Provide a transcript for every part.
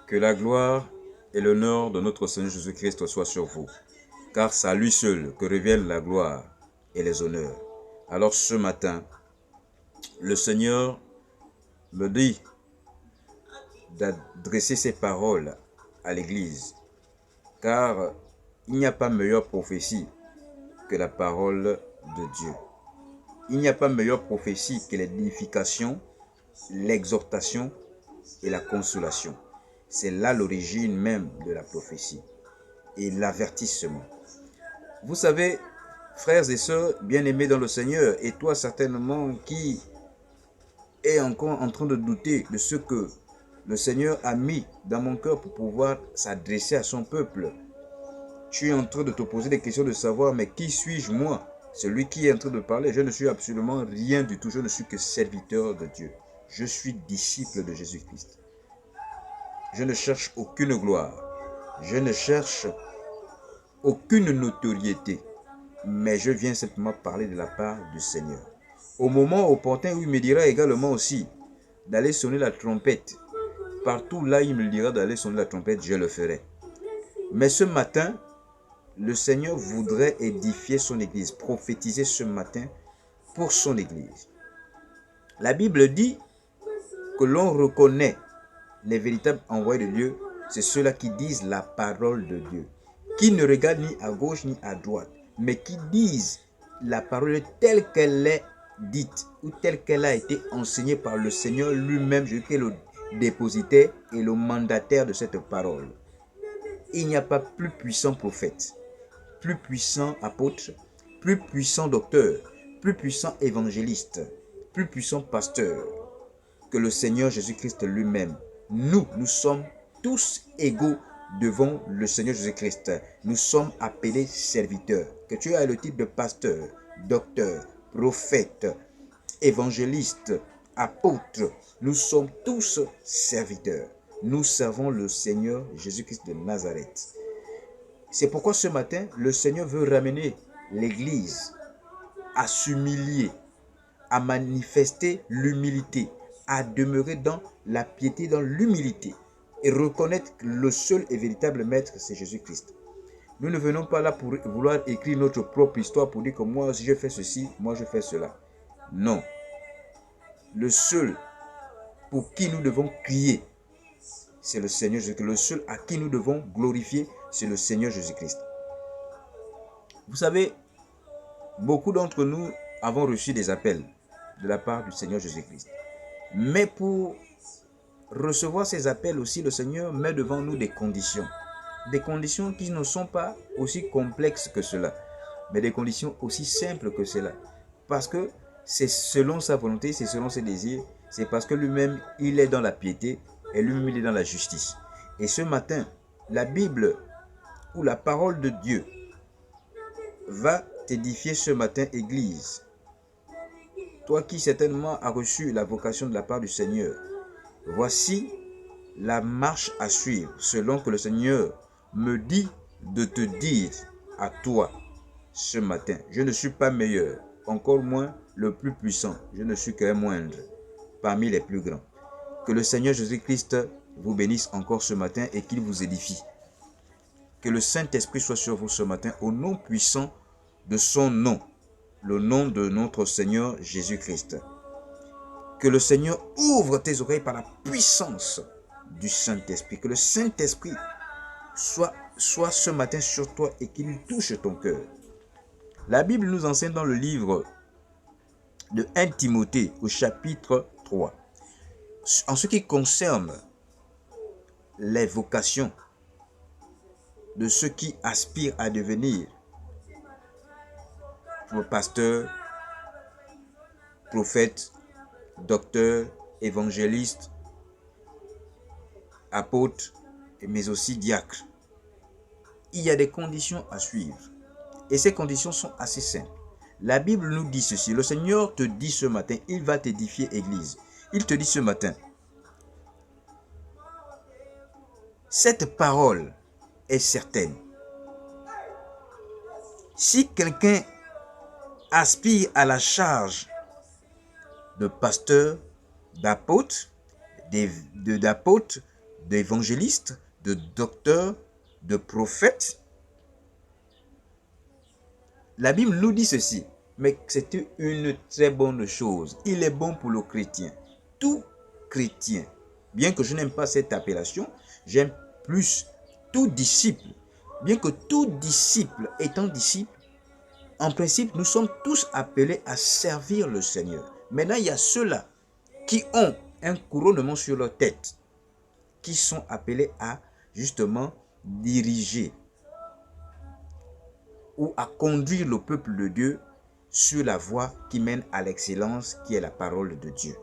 Que la gloire et l'honneur de notre Seigneur Jésus-Christ soient sur vous, car c'est à lui seul que reviennent la gloire et les honneurs. Alors ce matin, le Seigneur me dit d'adresser ces paroles à l'Église, car il n'y a pas meilleure prophétie que la parole de Dieu. Il n'y a pas meilleure prophétie que l'édification, l'exhortation et la consolation. C'est là l'origine même de la prophétie et l'avertissement. Vous savez, frères et sœurs bien-aimés dans le Seigneur, et toi certainement qui est encore en train de douter de ce que le Seigneur a mis dans mon cœur pour pouvoir s'adresser à son peuple. Tu es en train de te poser des questions de savoir, mais qui suis-je moi? Celui qui est en train de parler, je ne suis absolument rien du tout. Je ne suis que serviteur de Dieu. Je suis disciple de Jésus-Christ. Je ne cherche aucune gloire. Je ne cherche aucune notoriété. Mais je viens simplement parler de la part du Seigneur. Au moment opportun où il me dira également aussi d'aller sonner la trompette. Partout là, il me dira d'aller sonner la trompette, je le ferai. Mais ce matin, le Seigneur voudrait édifier son Église, prophétiser ce matin pour son Église. La Bible dit que l'on reconnaît les véritables envoyés de Dieu, c'est ceux-là qui disent la parole de Dieu, qui ne regardent ni à gauche ni à droite, mais qui disent la parole telle qu'elle est dite ou telle qu'elle a été enseignée par le Seigneur lui-même, qui est le dépositaire et le mandataire de cette parole. Il n'y a pas plus puissant prophète, plus puissant apôtre, plus puissant docteur, plus puissant évangéliste, plus puissant pasteur que le Seigneur Jésus-Christ lui-même. Nous sommes tous égaux devant le Seigneur Jésus-Christ. Nous sommes appelés serviteurs. Que tu aies le titre de pasteur, docteur, prophète, évangéliste, apôtre, nous sommes tous serviteurs. Nous servons le Seigneur Jésus-Christ de Nazareth. C'est pourquoi ce matin, le Seigneur veut ramener l'Église à s'humilier, à manifester l'humilité, à demeurer dans la piété, dans l'humilité et reconnaître que le seul et véritable maître, c'est Jésus-Christ. Nous ne venons pas là pour vouloir écrire notre propre histoire pour dire que moi, si je fais ceci, moi je fais cela. Non. Le seul pour qui nous devons crier, c'est le Seigneur Jésus-Christ. Le seul à qui nous devons glorifier, c'est le Seigneur Jésus-Christ. Vous savez, beaucoup d'entre nous avons reçu des appels de la part du Seigneur Jésus-Christ. Mais pour recevoir ces appels aussi, le Seigneur met devant nous des conditions. Des conditions qui ne sont pas aussi complexes que cela, mais des conditions aussi simples que cela. Parce que c'est selon sa volonté, c'est selon ses désirs, c'est parce que lui-même, il est dans la piété et lui-même, il est dans la justice. Et ce matin, la Bible ou la parole de Dieu va t'édifier ce matin, Église. Toi qui certainement as reçu la vocation de la part du Seigneur, voici la marche à suivre selon que le Seigneur me dit de te dire à toi ce matin. Je ne suis pas meilleur, encore moins le plus puissant. Je ne suis qu'un moindre parmi les plus grands. Que le Seigneur Jésus-Christ vous bénisse encore ce matin et qu'il vous édifie. Que le Saint-Esprit soit sur vous ce matin au nom puissant de son nom, le nom de notre Seigneur Jésus-Christ. Que le Seigneur ouvre tes oreilles par la puissance du Saint-Esprit. Que le Saint-Esprit soit ce matin sur toi et qu'il touche ton cœur. La Bible nous enseigne dans le livre de 1 Timothée au chapitre 3. En ce qui concerne les vocations de ceux qui aspirent à devenir pasteur, prophète, docteur, évangéliste, apôtre, mais aussi diacre. Il y a des conditions à suivre. Et ces conditions sont assez simples. La Bible nous dit ceci. Le Seigneur te dit ce matin, il va t'édifier, Église. Il te dit ce matin, cette parole est certaine. Si quelqu'un aspire à la charge de pasteur, d'apôtre, d'évangélistes, de docteurs, de prophètes. La Bible nous dit ceci, mais c'est une très bonne chose. Il est bon pour le chrétien. Tout chrétien, bien que je n'aime pas cette appellation, j'aime plus tout disciple. Bien que tout disciple étant disciple, en principe, nous sommes tous appelés à servir le Seigneur. Maintenant, il y a ceux-là qui ont un couronnement sur leur tête, qui sont appelés à justement diriger ou à conduire le peuple de Dieu sur la voie qui mène à l'excellence, qui est la parole de Dieu.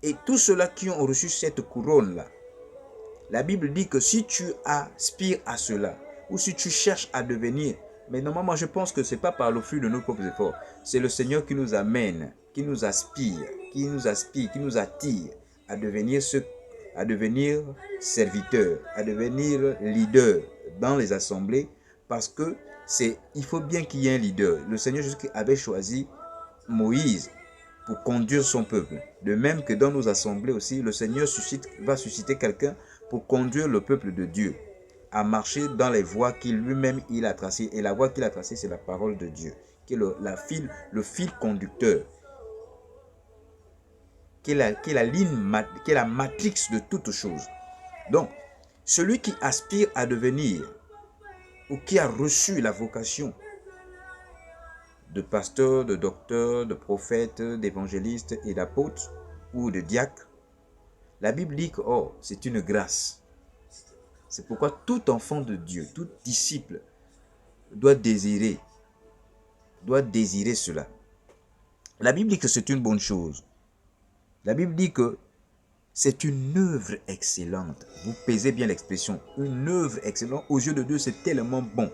Et tous ceux-là qui ont reçu cette couronne-là, la Bible dit que si tu aspires à cela, ou si tu cherches à devenir, mais normalement je pense que ce n'est pas par le flux de nos propres efforts, c'est le Seigneur qui nous amène, qui nous aspire, qui nous attire à devenir serviteurs, à devenir leaders dans les assemblées, parce que il faut bien qu'il y ait un leader. Le Seigneur Jésus avait choisi Moïse pour conduire son peuple. De même que dans nos assemblées aussi, le Seigneur va susciter quelqu'un pour conduire le peuple de Dieu à marcher dans les voies qu'il lui-même a tracées. Et la voie qu'il a tracée, c'est la parole de Dieu, qui est le fil conducteur, qui est la matrix de toutes choses. Donc, celui qui aspire à devenir ou qui a reçu la vocation de pasteur, de docteur, de prophète, d'évangéliste et d'apôtre ou de diacre, la Bible dit que c'est une grâce. C'est pourquoi tout enfant de Dieu, tout disciple doit désirer cela. La Bible dit que c'est une bonne chose. La Bible dit que c'est une œuvre excellente. Vous pesez bien l'expression. Une œuvre excellente. Aux yeux de Dieu, c'est tellement bon.